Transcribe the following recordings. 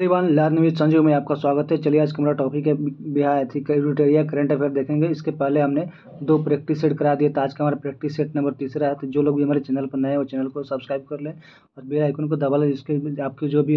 Everyone learn with Sanjeev में आपका स्वागत है। चलिए आज का हमारा टॉपिक है बिहार एथिकल करंट अफेयर देखेंगे। इसके पहले हमने 2 प्रैक्टिस सेट करा दिए, तो आज का हमारा प्रैक्टिस सेट नंबर तीसरा है। तो जो लोग भी हमारे चैनल पर नए हैं वो चैनल को सब्सक्राइब कर लें और बेल आइकन को दबा लें, जिसके आपकी जो भी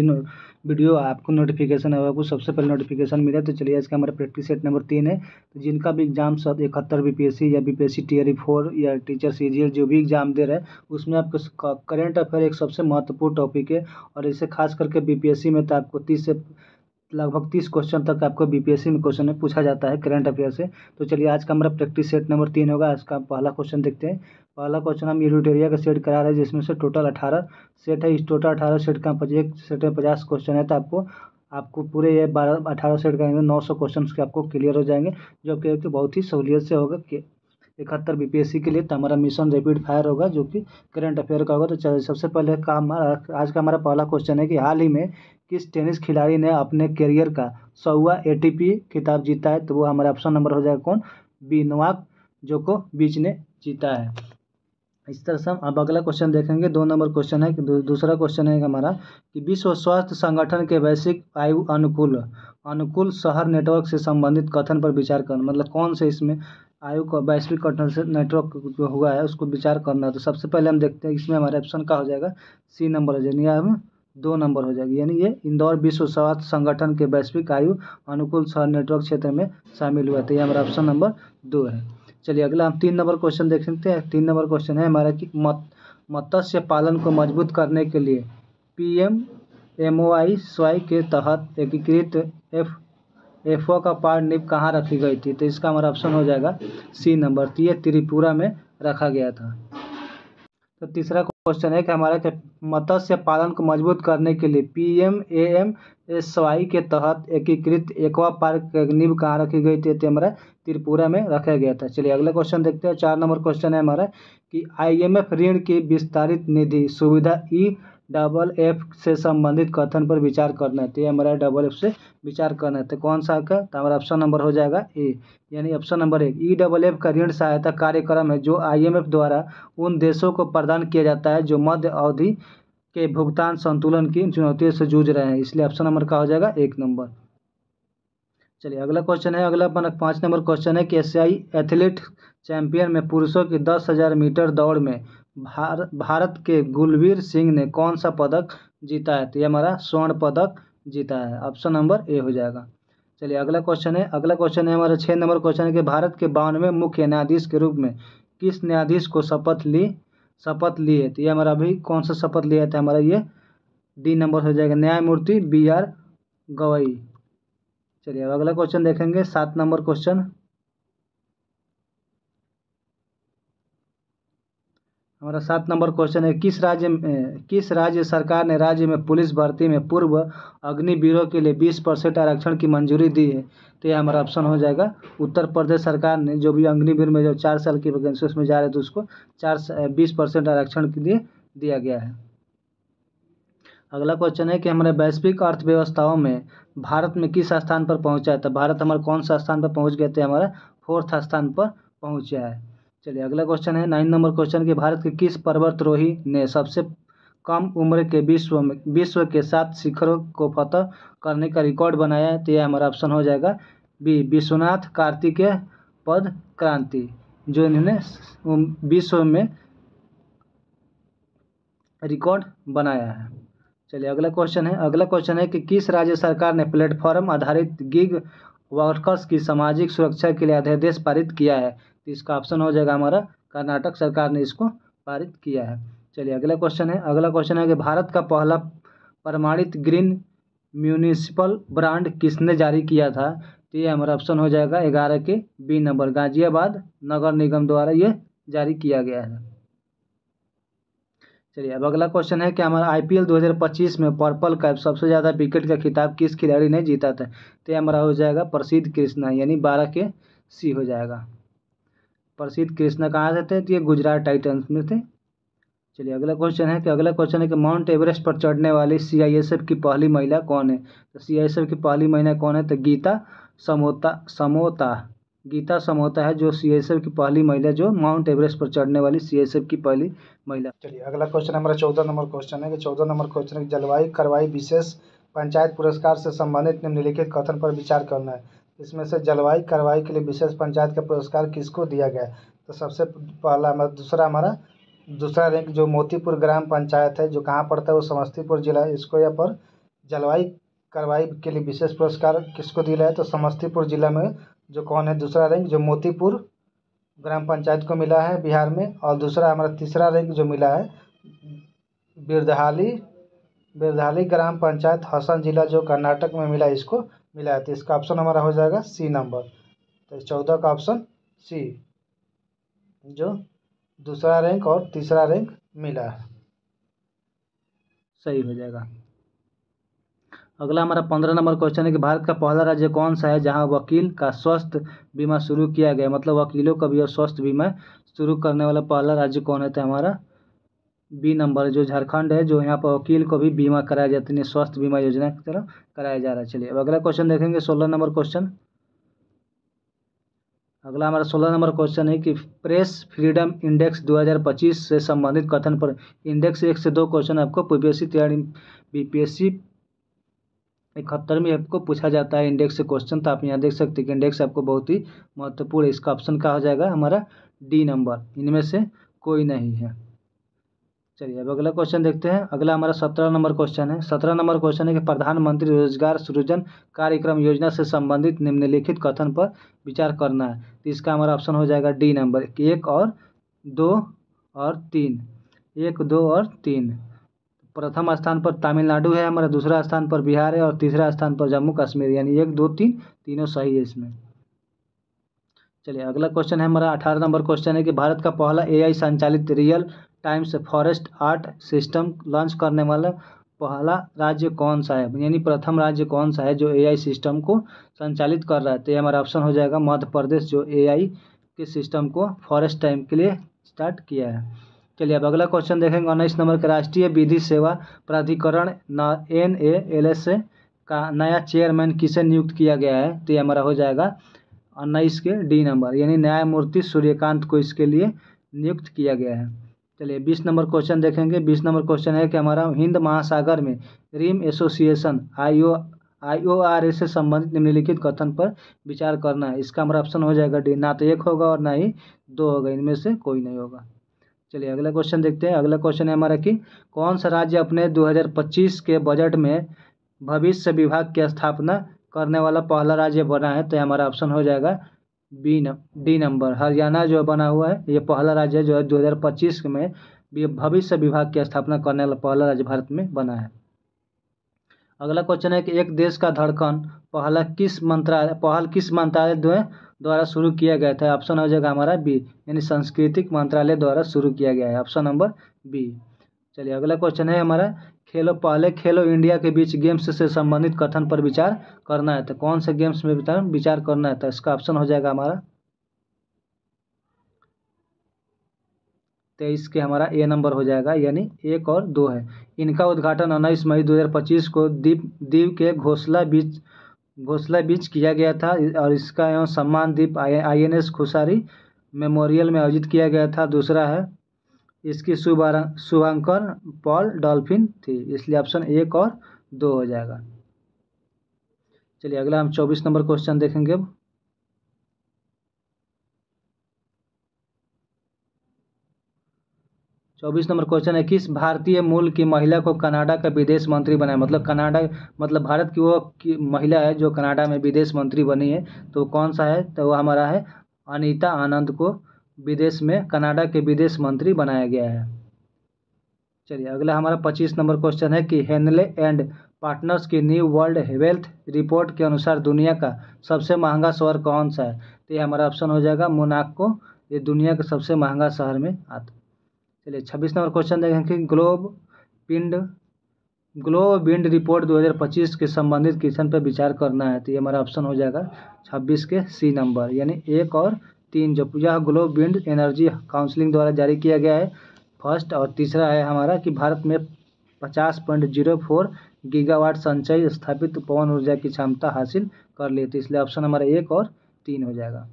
वीडियो आपको नोटिफिकेशन है वो सबसे पहले नोटिफिकेशन मिले। तो चलिए आज का हमारा प्रैक्टिस सेट नंबर 3 है। तो जिनका भी एग्जाम 71 बीपीएससी या बीपीएससी टीआरई 4 या टीचर सीजीएल जो भी एग्जाम दे रहे हैं उसमें आपको करंट अफेयर एक सबसे महत्वपूर्ण टॉपिक है। और इसे खास करके बीपीएससी में तो आपको 30 क्वेश्चन तक आपको बीपीएससी में क्वेश्चन में पूछा जाता है करंट अफेयर से। तो चलिए आज का हमारा प्रैक्टिस सेट नंबर 3 होगा। आज का पहला क्वेश्चन देखते हैं। पहला क्वेश्चन हम यूरिटेरिया का सेट करा रहे हैं, जिसमें से टोटल 18 सेट है। इस टोटल 18 सेट का एक सेट में 50 क्वेश्चन है। तो आपको पूरे ये 18 सेट का 900 क्वेश्चन के आपको क्लियर हो जाएंगे, जो कि बहुत ही सहूलियत से होगा कि 71 बीपीएससी के लिए। तो हमारा मिशन रैपिड फायर होगा, जो कि करंट अफेयर का होगा। तो चलिए सबसे पहले आज का हमारा पहला क्वेश्चन है कि हाल ही में किस टेनिस खिलाड़ी ने अपने करियर का 100वां एटीपी खिताब जीता है? तो वो हमारा ऑप्शन नंबर हो जाएगा कौन? नोवाक जोकोविच ने जीता है। इस तरह से हम अब अगला क्वेश्चन देखेंगे। 2 नंबर क्वेश्चन है कि दूसरा क्वेश्चन है हमारा कि विश्व स्वास्थ्य संगठन के वैश्विक आयु अनुकूल शहर नेटवर्क से संबंधित कथन पर विचार करना, मतलब कौन से इसमें आयु का वैश्विक कथन से नेटवर्क जो हुआ है उसको विचार करना है। तो सबसे पहले हम देखते हैं इसमें हमारे ऑप्शन का हो जाएगा सी नंबर हो जाएगा, हम 2 नंबर हो जाएगी, यानी ये इंदौर विश्व स्वास्थ्य संगठन के वैश्विक आयु अनुकूल शहर नेटवर्क क्षेत्र में शामिल हुआ। तो ये हमारा ऑप्शन नंबर 2 है। चलिए अगला हम 3 नंबर क्वेश्चन देख सकते हैं। 3 नंबर क्वेश्चन है हमारा कि मत्स्य पालन को मजबूत करने के लिए PMOI स्वाई के तहत एकीकृत एफओ का पार नींव कहाँ रखी गई थी? तो इसका हमारा ऑप्शन हो जाएगा सी नंबर। तो ये त्रिपुरा में रखा गया था। तो तीसरा क्वेश्चन है कि हमारा मत्स्य पालन को मजबूत करने के लिए PMAMSY के तहत एकीकृत एक्वा पार्क नींव कहाँ रखी गई थी? तो हमारा त्रिपुरा में रखा गया था। चलिए अगला क्वेश्चन देखते हैं। 4 नंबर क्वेश्चन है हमारा कि IMF ऋण की विस्तारित निधि सुविधा EFF से संबंधित कथन पर विचार करना है। तो ये हमारा EFF से विचार करना है। तो कौन सा का? तो हमारा ऑप्शन नंबर हो जाएगा ए, यानी ऑप्शन नंबर 1। EFF का ऋण सहायता कार्यक्रम है जो IMF द्वारा उन देशों को प्रदान किया जाता है जो मध्य अवधि के भुगतान संतुलन की चुनौतियों से जूझ रहे हैं, इसलिए ऑप्शन नंबर का हो जाएगा 1 नंबर। चलिए अगला क्वेश्चन है। अगला 5 नंबर क्वेश्चन है कि एशियाई एथलीट चैंपियन में पुरुषों की 10,000 मीटर दौड़ में भारत के गुलवीर सिंह ने कौन सा पदक जीता है? तो ये हमारा स्वर्ण पदक जीता है। ऑप्शन नंबर ए हो जाएगा। चलिए अगला क्वेश्चन है। अगला क्वेश्चन है हमारा 6 नंबर क्वेश्चन है कि भारत के 92वें मुख्य न्यायाधीश के रूप में किस न्यायाधीश को शपथ ली है? तो ये हमारा अभी कौन सा शपथ लिया था? हमारा ये डी नंबर हो जाएगा, न्यायमूर्ति BR गवई। चलिए अब अगला क्वेश्चन देखेंगे। 7 नंबर क्वेश्चन हमारा 7 नंबर क्वेश्चन है किस राज्य सरकार ने राज्य में पुलिस भर्ती में पूर्व अग्निवीरों के लिए 20% आरक्षण की मंजूरी दी है? तो ये हमारा ऑप्शन हो जाएगा उत्तर प्रदेश सरकार ने, जो भी अग्निवीर में जो 4 साल की वैकेंसी उसमें जा रहे थे उसको 20% आरक्षण के लिए दिया गया है। अगला क्वेश्चन है कि हमारे वैश्विक अर्थव्यवस्थाओं में भारत में किस स्थान पर पहुंचा है? तो भारत हमारा कौन सा स्थान पर पहुंच गया? तो हमारा 4th स्थान पर पहुंचा है। चलिए अगला क्वेश्चन है 9 नंबर क्वेश्चन कि भारत के किस पर्वतारोही ने सबसे कम उम्र के विश्व के 7 शिखरों को फतह करने का रिकॉर्ड बनाया है? तो यह हमारा ऑप्शन हो जाएगा बी, विश्वनाथ कार्तिकेय पद क्रांति, जो इन्होंने विश्व में रिकॉर्ड बनाया है। चलिए अगला क्वेश्चन है कि किस राज्य सरकार ने प्लेटफॉर्म आधारित गिग वर्कर्स की सामाजिक सुरक्षा के लिए अध्यादेश पारित किया है? तो इसका ऑप्शन हो जाएगा हमारा कर्नाटक सरकार ने इसको पारित किया है। चलिए अगला क्वेश्चन है कि भारत का पहला प्रमाणित ग्रीन म्यूनिसिपल ब्रांड किसने जारी किया था? तो ये हमारा ऑप्शन हो जाएगा 11 के बी नंबर, गाजियाबाद नगर निगम द्वारा ये जारी किया गया है। चलिए अब अगला क्वेश्चन है कि हमारा IPL 2025 में पर्पल कैप सबसे ज़्यादा विकेट का खिताब किस खिलाड़ी ने जीता था? तो हमारा हो जाएगा प्रसिद्ध कृष्णा, यानी 12 के सी हो जाएगा। प्रसिद्ध कृष्णा कहाँ से थे? तो ये गुजरात टाइटंस में थे। चलिए अगला क्वेश्चन है कि माउंट एवरेस्ट पर चढ़ने वाली CISF की पहली महिला कौन है? तो CISF की पहली महिला कौन है? तो गीता समोता है जो CISF की पहली महिला, जो माउंट एवरेस्ट पर चढ़ने वाली CISF की पहली महिला। चलिए अगला क्वेश्चन हमारा 14 नंबर क्वेश्चन है कि जलवायु कार्रवाई विशेष पंचायत पुरस्कार से संबंधित निम्नलिखित कथन पर विचार करना है। इसमें से जलवायु कार्रवाई के लिए विशेष पंचायत का पुरस्कार किसको दिया गया है? तो सबसे पहला दूसरा रैंक जो मोतीपुर ग्राम पंचायत है, जो कहाँ पड़ता है, वो समस्तीपुर जिला है। इसको यहाँ पर जलवायु कार्रवाई के लिए विशेष पुरस्कार किसको दिया है? तो समस्तीपुर जिला में जो कौन है, दूसरा रैंक जो मोतीपुर ग्राम पंचायत को मिला है बिहार में। और दूसरा हमारा तीसरा रैंक जो मिला है बिरधाली ग्राम पंचायत हसन जिला जो कर्नाटक में मिला, इसको मिला है। तो इसका ऑप्शन हमारा हो जाएगा सी नंबर। तो 14 का ऑप्शन सी, जो दूसरा रैंक और तीसरा रैंक मिला है, सही हो जाएगा। अगला हमारा 15 नंबर क्वेश्चन है कि भारत का पहला राज्य कौन सा है जहां वकील का स्वास्थ्य बीमा शुरू किया गया? मतलब वकीलों का भी स्वास्थ्य बीमा शुरू करने वाला पहला राज्य कौन है? तो हमारा बी नंबर जो झारखंड है, जो यहाँ पर वकील को भी बीमा कराया जाता है, स्वास्थ्य बीमा योजना की तरफ कराया जा रहा है। चलिए अब अगला क्वेश्चन देखेंगे 16 नंबर क्वेश्चन। अगला हमारा 16 नंबर क्वेश्चन है कि प्रेस फ्रीडम इंडेक्स 2025 से संबंधित कथन पर इंडेक्स 1 से 2 क्वेश्चन आपको बीपीएससी तैयारी बीपीएससी 71 में आपको पूछा जाता है इंडेक्स से क्वेश्चन। तो आप यहाँ देख सकते हैं कि इंडेक्स आपको बहुत ही महत्वपूर्ण है। इसका ऑप्शन क्या हो जाएगा हमारा? डी नंबर, इनमें से कोई नहीं है। चलिए अब अगला क्वेश्चन देखते हैं। अगला हमारा 17 नंबर क्वेश्चन है। 17 नंबर क्वेश्चन है कि प्रधानमंत्री रोजगार सृजन कार्यक्रम योजना से संबंधित निम्नलिखित कथन पर विचार करना है। तो इसका हमारा ऑप्शन हो जाएगा डी नंबर, 1 और 2 और 3। 1, 2 और 3। प्रथम स्थान पर तमिलनाडु है हमारा, दूसरा स्थान पर बिहार है और तीसरा स्थान पर जम्मू कश्मीर, यानी 1, 2, 3 तीनों सही है इसमें। चलिए अगला क्वेश्चन है हमारा 18 नंबर क्वेश्चन है कि भारत का पहला एआई संचालित रियल टाइम से फॉरेस्ट आर्ट सिस्टम लॉन्च करने वाला पहला राज्य कौन सा है? यानी प्रथम राज्य कौन सा है जो एआई सिस्टम को संचालित कर रहा है? तो ये हमारा ऑप्शन हो जाएगा मध्य प्रदेश, जो एआई के सिस्टम को फॉरेस्ट टाइम के लिए स्टार्ट किया है। चलिए अब अगला क्वेश्चन देखेंगे 19 नंबर का राष्ट्रीय विधि सेवा प्राधिकरण NALSA का नया चेयरमैन किसे नियुक्त किया गया है? तो ये हमारा हो जाएगा 19 के डी नंबर, यानी न्यायमूर्ति सूर्यकांत को इसके लिए नियुक्त किया गया है। चलिए 20 नंबर क्वेश्चन देखेंगे। 20 नंबर क्वेश्चन है कि हमारा हिंद महासागर में रिम एसोसिएशन IORA से संबंधित निम्नलिखित कथन पर विचार करना है। इसका हमारा ऑप्शन हो जाएगा डी, ना तो 1 होगा और ना ही 2 होगा, इनमें से कोई नहीं होगा। चलिए अगला क्वेश्चन देखते हैं। अगला क्वेश्चन है हमारा कि कौन सा राज्य अपने 2025 के बजट में भविष्य विभाग की स्थापना करने वाला पहला राज्य बना है? तो हमारा ऑप्शन हो जाएगा डी नंबर, हरियाणा जो बना हुआ है, ये पहला राज्य जो है 2025 में भविष्य विभाग की स्थापना करने वाला पहला राज्य भारत में बना है। अगला क्वेश्चन है कि एक देश का धड़कन पहल किस मंत्रालय द्वारा शुरू किया गया था? ऑप्शन हो जाएगा हमारा बी, यानी सांस्कृतिक मंत्रालय द्वारा शुरू किया गया है, ऑप्शन नंबर बी। चलिए अगला क्वेश्चन है हमारा पहले खेलो इंडिया के बीच गेम्स से संबंधित कथन पर विचार करना है। तो कौन से गेम्स में विचार करना है? तो इसका ऑप्शन हो जाएगा हमारा 23 के हमारा ए नंबर हो जाएगा, यानी 1 और 2 है। इनका उद्घाटन 19 मई 2025 को दीव के घोसला बीच किया गया था और इसका एवं सम्मान दीप INS खुशारी मेमोरियल में आयोजित किया गया था। दूसरा है इसकी शुभांकर पॉल डॉल्फिन थी, इसलिए ऑप्शन 1 और 2 हो जाएगा। चलिए अगला हम 24 नंबर क्वेश्चन देखेंगे। अब 24 नंबर क्वेश्चन है किस भारतीय मूल की महिला को कनाडा का विदेश मंत्री बनाया? मतलब भारत की वो महिला है जो कनाडा में विदेश मंत्री बनी है, तो कौन सा है? तो वो हमारा है अनीता आनंद को कनाडा के विदेश मंत्री बनाया गया है। चलिए अगला हमारा 25 नंबर क्वेश्चन है कि हेनले एंड पार्टनर्स की न्यू वर्ल्ड वेल्थ रिपोर्ट के अनुसार दुनिया का सबसे महंगा शहर कौन सा है? तो ये हमारा ऑप्शन हो जाएगा मोनाको, ये दुनिया के सबसे महंगा शहर में आता है। चलिए 26 नंबर क्वेश्चन देखेंगे कि ग्लोब विंड रिपोर्ट 2025 के संबंधित क्वेश्चन पर विचार करना है। तो ये हमारा ऑप्शन हो जाएगा 26 के सी नंबर, यानी 1 और 3 जो यह ग्लोब विंड एनर्जी काउंसिलिंग द्वारा जारी किया गया है फर्स्ट। और तीसरा है हमारा कि भारत में 50.04 गीगावाट संचयी स्थापित पवन ऊर्जा की क्षमता हासिल कर ली थी, इसलिए ऑप्शन हमारा 1 और 3 हो जाएगा।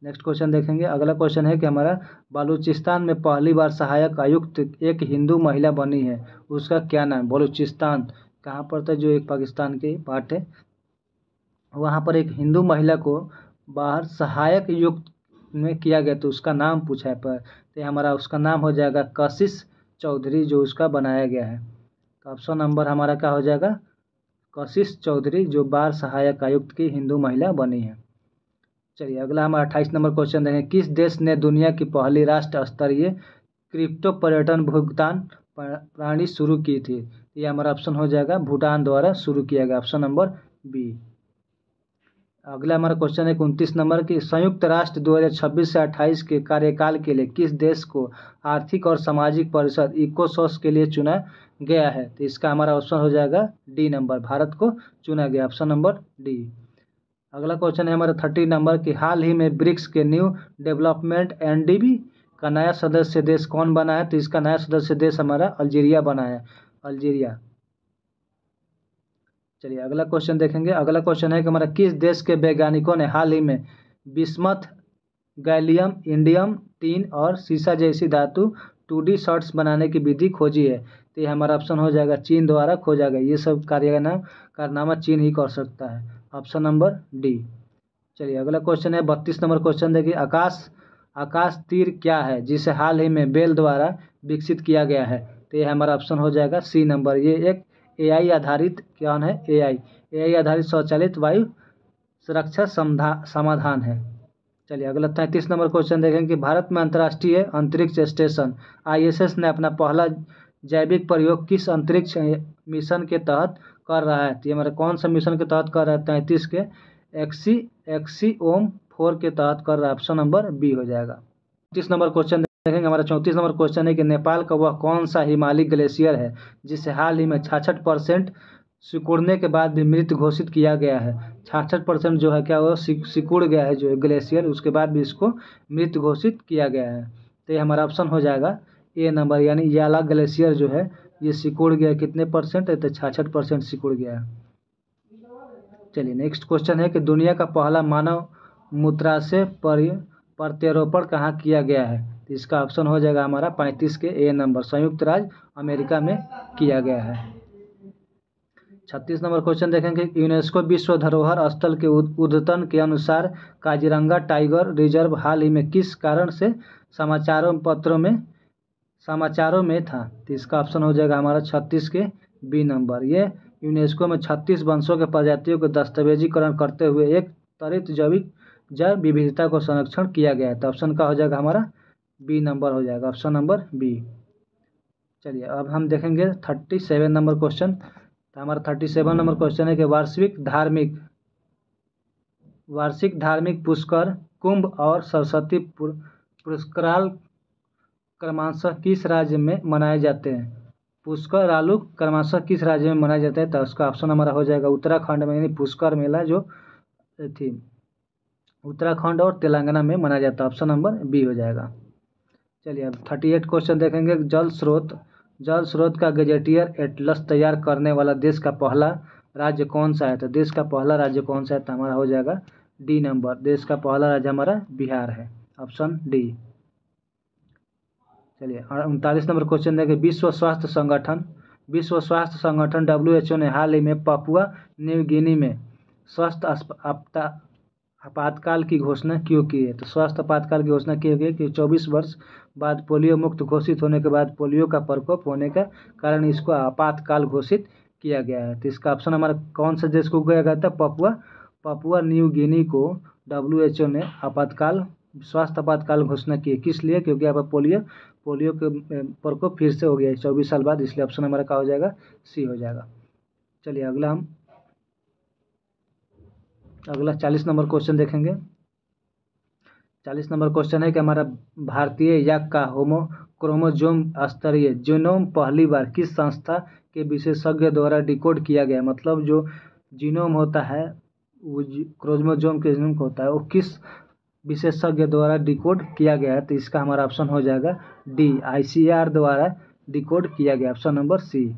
नेक्स्ट क्वेश्चन देखेंगे। अगला क्वेश्चन है कि हमारा बलूचिस्तान में पहली बार सहायक आयुक्त एक हिंदू महिला बनी है, उसका क्या नाम? बलूचिस्तान कहाँ पड़ता है, जो एक पाकिस्तान के पार्ट है, वहाँ पर एक हिंदू महिला को बाहर सहायक युक्त में किया गया, तो उसका नाम पूछा है पर, तो हमारा उसका नाम हो जाएगा कशिश चौधरी, जो उसका बनाया गया है। तो ऑप्शन नंबर हमारा क्या हो जाएगा, कशिश चौधरी, जो बाल सहायक आयुक्त की हिंदू महिला बनी है। चलिए अगला हमारा 28 नंबर क्वेश्चन देखें, किस देश ने दुनिया की पहली राष्ट्र स्तरीय क्रिप्टो पर्यटन भुगतान प्रणाली शुरू की थी? ये हमारा ऑप्शन हो जाएगा भूटान द्वारा शुरू किया गया, ऑप्शन नंबर बी। अगला हमारा क्वेश्चन है 29 नंबर की, संयुक्त राष्ट्र 2026 से 28 के कार्यकाल के लिए किस देश को आर्थिक और सामाजिक परिषद इकोसॉस के लिए चुना गया है? तो इसका हमारा ऑप्शन हो जाएगा डी नंबर, भारत को चुना गया, ऑप्शन नंबर डी। अगला क्वेश्चन है हमारा 30 नंबर की, हाल ही में ब्रिक्स के न्यू डेवलपमेंट एनडीबी का नया सदस्य देश कौन बना है? तो इसका नया सदस्य देश हमारा अल्जीरिया बना है, अल्जीरिया। चलिए अगला क्वेश्चन देखेंगे। अगला क्वेश्चन है कि हमारा किस देश के वैज्ञानिकों ने हाल ही में बिस्मथ, गैलियम, इंडियम 3 और सीसा जैसी धातु 2D शॉट्स बनाने की विधि खोजी है? तो ये हमारा ऑप्शन हो जाएगा चीन द्वारा खोजा गया, ये सब कारनामा चीन ही कर सकता है, ऑप्शन नंबर डी। चलिए अगला क्वेश्चन है 32 नंबर क्वेश्चन देखिए, आकाश तीर क्या है जिसे हाल ही में बेल द्वारा विकसित किया गया है? तो ये हमारा ऑप्शन हो जाएगा सी नंबर, ये एक एआई आधारित कौन है, एआई आधारित स्वचालित वायु सुरक्षा समाधान है। चलिए अगला 33 नंबर क्वेश्चन देखेंगे कि भारत में अंतर्राष्ट्रीय अंतरिक्ष स्टेशन ISS ने अपना पहला जैविक प्रयोग किस अंतरिक्ष मिशन के तहत कर रहा है? तो ये हमारा कौन सा मिशन के तहत कर रहा है? 33 के एक्सिओम 4 के तहत कर रहा है, ऑप्शन नंबर बी हो जाएगा। 34 नंबर क्वेश्चन देखेंगे, हमारा 34 नंबर क्वेश्चन है कि नेपाल का वह कौन सा हिमालयी ग्लेशियर है जिसे हाल ही में 66% सिकुड़ने के बाद भी मृत घोषित किया गया है? 66% जो है क्या वो सिकुड़ गया है जो ग्लेशियर, उसके बाद भी इसको मृत घोषित किया गया है। तो ये हमारा ऑप्शन हो जाएगा ए नंबर, यानी याला ग्लेशियर जो है ये सिकुड़ गया, कितने परसेंट है? तो 66% सिकुड़ गया है। चलिए नेक्स्ट क्वेश्चन है कि दुनिया का पहला मानव मूत्राशय प्रत्यारोपण कहाँ किया गया है? तो इसका ऑप्शन हो जाएगा हमारा 35 के ए नंबर, संयुक्त राज्य अमेरिका में किया गया है। 36 नंबर क्वेश्चन देखेंगे, यूनेस्को विश्व धरोहर स्थल के उद्यतन के अनुसार काजीरंगा टाइगर रिजर्व हाल ही में किस कारण से समाचारों में था? तो इसका ऑप्शन हो जाएगा हमारा 36 के बी नंबर, ये यूनेस्को में 36 वंशों के प्रजातियों को दस्तावेजीकरण करते हुए एक त्वरित जैव विविधता को संरक्षण किया गया है। तो ऑप्शन का हो जाएगा हमारा बी नंबर हो जाएगा, ऑप्शन नंबर बी। चलिए अब हम देखेंगे 37 नंबर क्वेश्चन। तो हमारा 37 नंबर क्वेश्चन है कि वार्षिक धार्मिक पुष्कर, कुंभ और सरस्वती पुष्कराल क्रमशः किस राज्य में मनाए जाते हैं? पुष्कर आलू क्रमशः किस राज्य में मनाया जाता है? तो उसका ऑप्शन हमारा हो जाएगा उत्तराखंड में, यानी पुष्कर मेला जो थी उत्तराखंड और तेलंगाना में मनाया जाता है, ऑप्शन नंबर बी हो जाएगा। चलिए अब 38 क्वेश्चन देखेंगे, जल स्रोत का गजेटियर एटलस तैयार करने वाला देश का पहला राज्य कौन सा है? तो देश का पहला राज्य कौन सा है? तो हमारा हो जाएगा डी नंबर, देश का पहला राज्य हमारा बिहार है, ऑप्शन डी। चलिए 39 नंबर क्वेश्चन देखें, विश्व स्वास्थ्य संगठन WHO ने हाल ही में पापुआ न्यू गिनी में स्वास्थ्य आपातकाल की घोषणा क्यों की है? तो स्वास्थ्य आपातकाल की घोषणा की गई कि 24 वर्ष बाद पोलियो मुक्त घोषित होने के बाद पोलियो का प्रकोप होने का कारण इसको आपातकाल घोषित किया गया है। तो इसका ऑप्शन हमारा कौन सा देश को किया गया था? पापुआ न्यू गिनी को WHO ने स्वास्थ्य आपातकाल घोषणा की है, किस लिए? क्योंकि यहाँ पर पोलियो के प्रकोप फिर से हो गया है 24 साल बाद, इसलिए ऑप्शन हमारा क्या हो जाएगा? सी हो जाएगा। चलिए अगला 40 नंबर क्वेश्चन देखेंगे। 40 नंबर क्वेश्चन है कि हमारा भारतीय याक का क्रोमोजोम स्तरीय जीनोम पहली बार किस संस्था के विशेषज्ञ द्वारा डिकोड किया गया? मतलब जो जीनोम होता है वो क्रोमोजोम के जीनोम होता है वो किस विशेषज्ञ द्वारा डिकोड किया गया है? तो इसका हमारा ऑप्शन हो जाएगा डी, ICAR द्वारा डिकोड किया गया, ऑप्शन नंबर सी।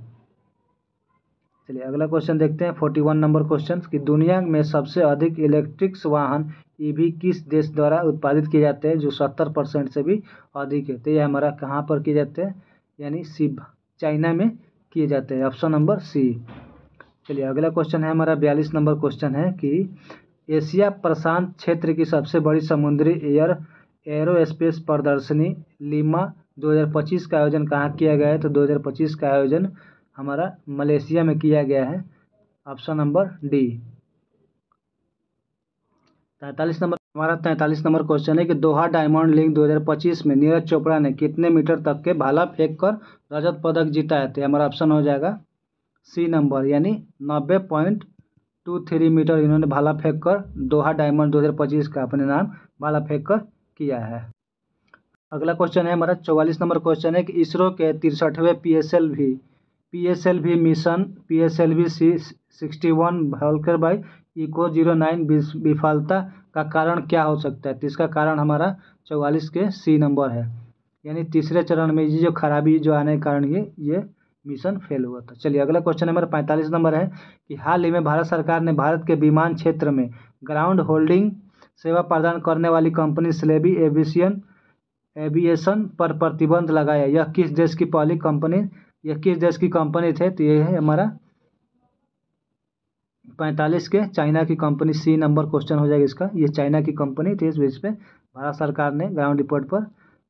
चलिए अगला क्वेश्चन देखते हैं 41 नंबर क्वेश्चन कि दुनिया में सबसे अधिक इलेक्ट्रिक वाहन EV किस देश द्वारा उत्पादित किए जाते हैं जो 70% से भी अधिक है? तो ये हमारा कहाँ पर किए जाते हैं? यानी चाइना में किए जाते हैं, ऑप्शन नंबर सी। चलिए अगला क्वेश्चन है हमारा 42 नंबर क्वेश्चन है कि एशिया प्रशांत क्षेत्र की सबसे बड़ी समुद्री एरोस्पेस प्रदर्शनी लिमा 2025 का आयोजन कहाँ किया गया है? तो 2025 का आयोजन हमारा मलेशिया में किया गया है। Option number D. 43 number question है कि दोहा डायमंड लीग 2025 में नीरज चोपड़ा ने कितने मीटर तक के भाला फेंक कर रजत पदक जीता है? तो हमारा ऑप्शन हो जाएगा सी नंबर, यानी 90.23 मीटर इन्होंने भाला फेंक कर दोहा डायमंड 2025 का अपने नाम भाला फेंक कर किया है। अगला क्वेश्चन है हमारा 44 नंबर क्वेश्चन है कि इसरो के 63वें PSLV मिशन PSLV C61 वॉल्कर बाई इको 09 विफलता का कारण क्या हो सकता है? तो इसका कारण हमारा 44 के सी नंबर है, यानी तीसरे चरण में ये जो खराबी जो आने के कारण ये मिशन फेल हुआ था। चलिए अगला क्वेश्चन नंबर 45 नंबर है कि हाल ही में भारत सरकार ने भारत के विमान क्षेत्र में ग्राउंड होल्डिंग सेवा प्रदान करने वाली कंपनी स्लेबी एविएशन पर प्रतिबंध लगाया। यह किस देश की कंपनी थे? तो ये है हमारा 45 के चाइना की कंपनी, सी नंबर क्वेश्चन हो जाएगा इसका। ये चाइना की कंपनी थी, इस बेस पे भारत सरकार ने ग्राउंड रिपोर्ट पर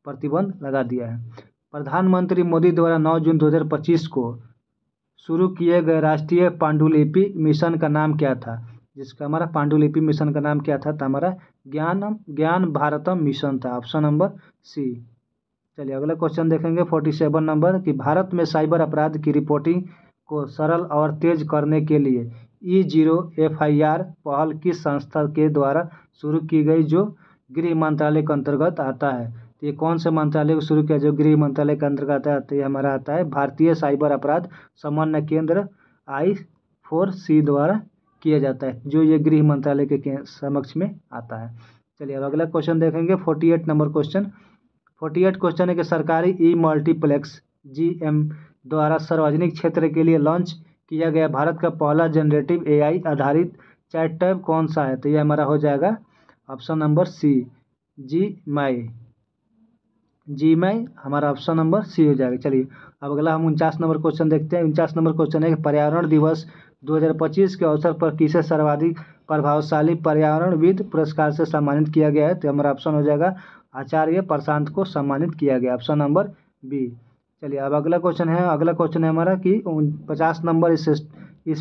प्रतिबंध लगा दिया है। प्रधानमंत्री मोदी द्वारा 9 जून 2025 को शुरू किए गए राष्ट्रीय पांडुलिपि मिशन का नाम क्या था? जिसका हमारा पांडुलिपि मिशन का नाम क्या था? तो हमारा ज्ञान भारतम मिशन था। Option number C. चलिए अगला क्वेश्चन देखेंगे 47 नंबर कि भारत में साइबर अपराध की रिपोर्टिंग को सरल और तेज करने के लिए E0 FIR पहल किस संस्था के द्वारा शुरू की गई जो गृह मंत्रालय के अंतर्गत आता है? तो ये कौन से मंत्रालय को शुरू किया जो गृह मंत्रालय के अंतर्गत आता है? तो ये हमारा आता है भारतीय साइबर अपराध समन्वय केंद्र I4C द्वारा किया जाता है, जो ये गृह मंत्रालय के समक्ष में आता है। चलिए अब अगला क्वेश्चन देखेंगे 48 नंबर क्वेश्चन। 48 क्वेश्चन है कि सरकारी ई मल्टीप्लेक्स GM द्वारा सार्वजनिक क्षेत्र के लिए लॉन्च किया गया भारत का पहला जनरेटिव AI आधारित चैट टैब कौन सा है? तो ये हमारा हो जाएगा ऑप्शन नंबर सी, जी माई हमारा ऑप्शन नंबर सी हो जाएगा। चलिए अब अगला हम 49 नंबर क्वेश्चन देखते हैं। 49 नंबर क्वेश्चन है कि पर्यावरण दिवस 2025 के अवसर पर किसे सर्वाधिक प्रभावशाली पर्यावरणविद पुरस्कार से सम्मानित किया गया है? तो हमारा ऑप्शन हो जाएगा आचार्य प्रशांत को सम्मानित किया गया, ऑप्शन नंबर बी। चलिए अब अगला क्वेश्चन है हमारा कि 50 नंबर इस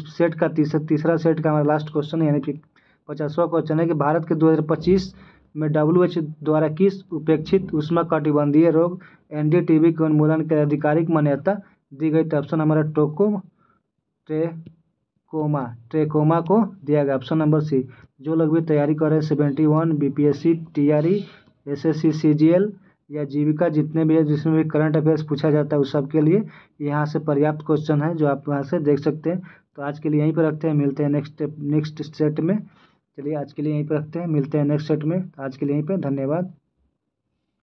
सेट का तीसरा सेट का हमारा लास्ट क्वेश्चन है, यानी कि 50वां क्वेश्चन है कि भारत के 2025 में WHO द्वारा किस उपेक्षित उष्णकटिबंधीय रोग NDTV के उन्मूलन के आधिकारिक मान्यता दी गई? तो ऑप्शन हमारा ट्रेकोमा को दिया गया, ऑप्शन नंबर सी। जो लोग भी तैयारी कर रहे हैं 71 BPSC TRE SSC CGL या जीविका जितने भी है जिसमें भी करंट अफेयर्स पूछा जाता है उस सब के लिए यहाँ से पर्याप्त क्वेश्चन है जो आप वहाँ से देख सकते हैं। तो आज के लिए यहीं पर रखते हैं, मिलते हैं नेक्स्ट सेट में। चलिए आज के लिए यहीं पर रखते हैं, मिलते हैं नेक्स्ट सेट में। आज के लिए यहीं पर, धन्यवाद।